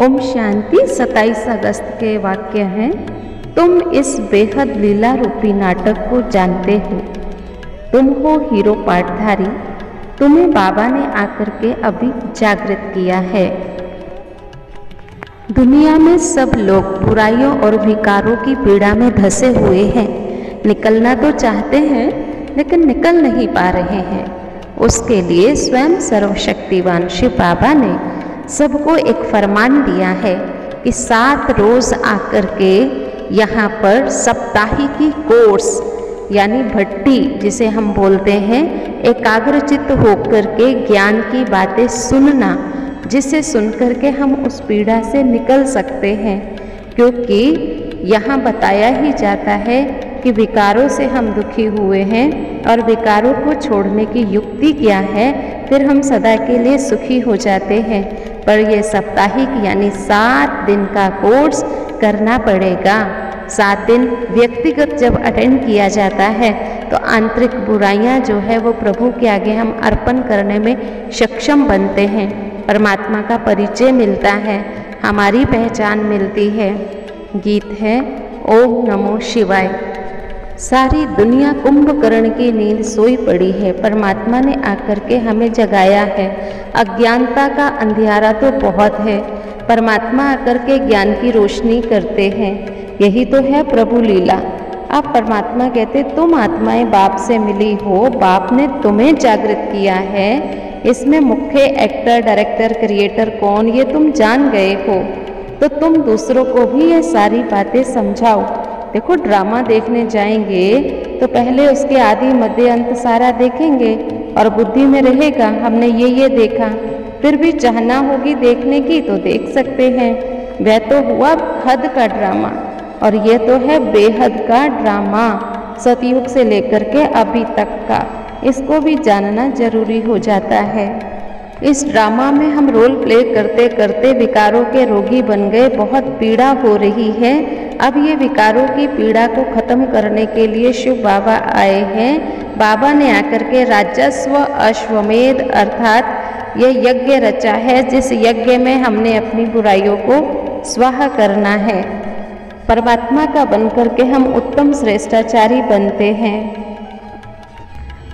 ओम शांति। 27 अगस्त के वाक्य हैं, तुम इस बेहद लीला रूपी नाटक को जानते हो। तुम हो हीरो पाठधारी, तुम्हें बाबा ने आकर के अभी जागृत किया है। दुनिया में सब लोग बुराइयों और विकारों की पीड़ा में धंसे हुए हैं। निकलना तो चाहते हैं लेकिन निकल नहीं पा रहे हैं। उसके लिए स्वयं सर्वशक्तिवान शिव बाबा ने सबको एक फरमान दिया है कि 7 रोज आकर के यहाँ पर साप्ताहिकी कोर्स यानी भट्टी जिसे हम बोलते हैं, एकाग्रचित्त होकर के ज्ञान की बातें सुनना, जिसे सुन कर के हम उस पीड़ा से निकल सकते हैं। क्योंकि यहाँ बताया ही जाता है कि विकारों से हम दुखी हुए हैं और विकारों को छोड़ने की युक्ति क्या है, फिर हम सदा के लिए सुखी हो जाते हैं। पर यह साप्ताहिक यानी 7 दिन का कोर्स करना पड़ेगा। 7 दिन व्यक्तिगत जब अटेंड किया जाता है तो आंतरिक बुराइयां जो है वो प्रभु के आगे हम अर्पण करने में सक्षम बनते हैं। परमात्मा का परिचय मिलता है, हमारी पहचान मिलती है। गीत है ओम नमो शिवाय। सारी दुनिया कुंभकर्ण की नींद सोई पड़ी है, परमात्मा ने आकर के हमें जगाया है। अज्ञानता का अंधियारा तो बहुत है, परमात्मा आकर के ज्ञान की रोशनी करते हैं। यही तो है प्रभु लीला। अब परमात्मा कहते तुम आत्माएं बाप से मिली हो, बाप ने तुम्हें जागृत किया है। इसमें मुख्य एक्टर, डायरेक्टर, क्रिएटर कौन, ये तुम जान गए हो, तो तुम दूसरों को भी ये सारी बातें समझाओ। देखो, ड्रामा देखने जाएंगे तो पहले उसके आदि मध्य अंत सारा देखेंगे और बुद्धि में रहेगा हमने ये देखा। फिर भी चाहना होगी देखने की तो देख सकते हैं। वह तो हुआ हद का ड्रामा और ये तो है बेहद का ड्रामा, सतयुग से लेकर के अभी तक का। इसको भी जानना जरूरी हो जाता है। इस ड्रामा में हम रोल प्ले करते करते विकारों के रोगी बन गए, बहुत पीड़ा हो रही है। अब ये विकारों की पीड़ा को खत्म करने के लिए शिव बाबा आए हैं। बाबा ने आकर के राजस्व अश्वमेध अर्थात ये यज्ञ रचा है, जिस यज्ञ में हमने अपनी बुराइयों को स्वाहा करना है। परमात्मा का बनकर के हम उत्तम श्रेष्ठाचारी बनते हैं।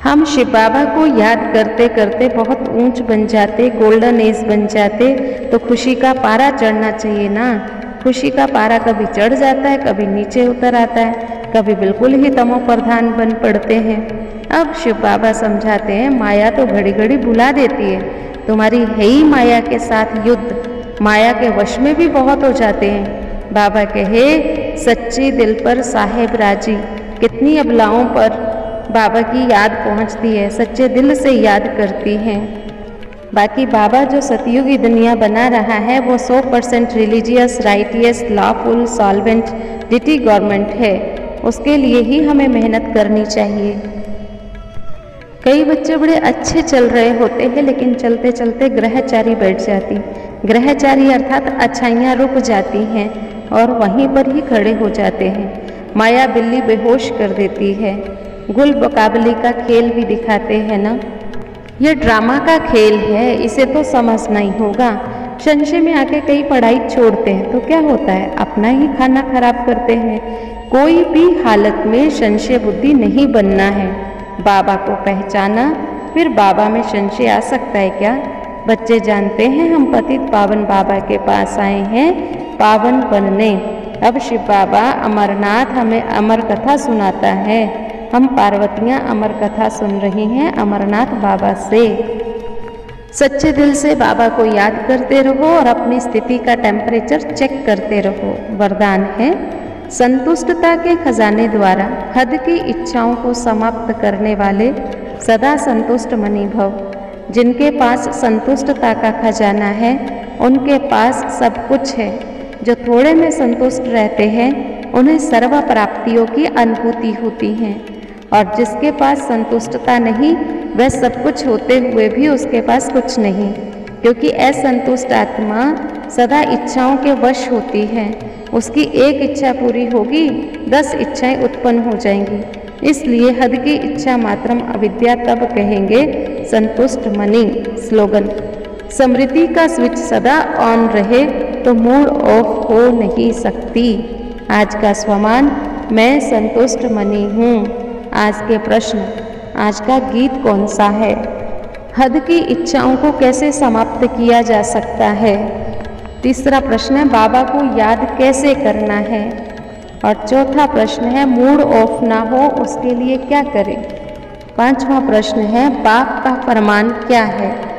हम शिव बाबा को याद करते करते बहुत ऊंच बन जाते, गोल्डन एज बन जाते। तो खुशी का पारा चढ़ना चाहिए ना। खुशी का पारा कभी चढ़ जाता है, कभी नीचे उतर आता है, कभी बिल्कुल ही तमो प्रधान बन पड़ते हैं। अब शिव बाबा समझाते हैं, माया तो घड़ी घड़ी भुला देती है, तुम्हारी है ही माया के साथ युद्ध। माया के वश में भी बहुत हो जाते हैं। बाबा कहे सच्चे दिल पर साहेब राजी। कितनी अबलाओं पर बाबा की याद पहुंचती है, सच्चे दिल से याद करती हैं। बाकी बाबा जो सतयुगी दुनिया बना रहा है वो 100% रिलीजियस, राइटियस, लॉफुल, सॉल्वेंट, डिटी गवर्नमेंट है। उसके लिए ही हमें मेहनत करनी चाहिए। कई बच्चे बड़े अच्छे चल रहे होते हैं लेकिन चलते चलते ग्रहचारी बैठ जाती। ग्रहचारी अर्थात अच्छाइयाँ रुक जाती हैं और वहीं पर ही खड़े हो जाते हैं। माया बिल्ली बेहोश कर देती है। गुल मुकाबले का खेल भी दिखाते हैं ना। यह ड्रामा का खेल है, इसे तो समझना ही होगा। संशय में आके कई पढ़ाई छोड़ते हैं तो क्या होता है, अपना ही खाना खराब करते हैं। कोई भी हालत में संशय बुद्धि नहीं बनना है। बाबा को पहचाना, फिर बाबा में संशय आ सकता है क्या? बच्चे जानते हैं हम पतित पावन बाबा के पास आए हैं पावन बनने। अब शिव बाबा अमरनाथ हमें अमर कथा सुनाता है। हम पार्वतियाँ अमर कथा सुन रही हैं अमरनाथ बाबा से। सच्चे दिल से बाबा को याद करते रहो और अपनी स्थिति का टेम्परेचर चेक करते रहो। वरदान है, संतुष्टता के खजाने द्वारा हद की इच्छाओं को समाप्त करने वाले सदा संतुष्ट मनी भव। जिनके पास संतुष्टता का खजाना है उनके पास सब कुछ है। जो थोड़े में संतुष्ट रहते हैं उन्हें सर्व प्राप्तियों की अनुभूति होती है, और जिसके पास संतुष्टता नहीं वह सब कुछ होते हुए भी उसके पास कुछ नहीं। क्योंकि असंतुष्ट आत्मा सदा इच्छाओं के वश होती है। उसकी एक इच्छा पूरी होगी 10 इच्छाएं उत्पन्न हो जाएंगी। इसलिए हद की इच्छा मात्रम अविद्या तब कहेंगे संतुष्ट मनी। स्लोगन, समृद्धि का स्विच सदा ऑन रहे, तो मूड ऑफ हो नहीं सकती। आज का स्वमान, मैं संतुष्ट मनी हूँ। आज के प्रश्न, आज का गीत कौन सा है? हद की इच्छाओं को कैसे समाप्त किया जा सकता है? तीसरा प्रश्न है, बाबा को याद कैसे करना है? और चौथा प्रश्न है, मूड ऑफ ना हो उसके लिए क्या करें? पांचवा प्रश्न है, पाप का प्रमाण क्या है?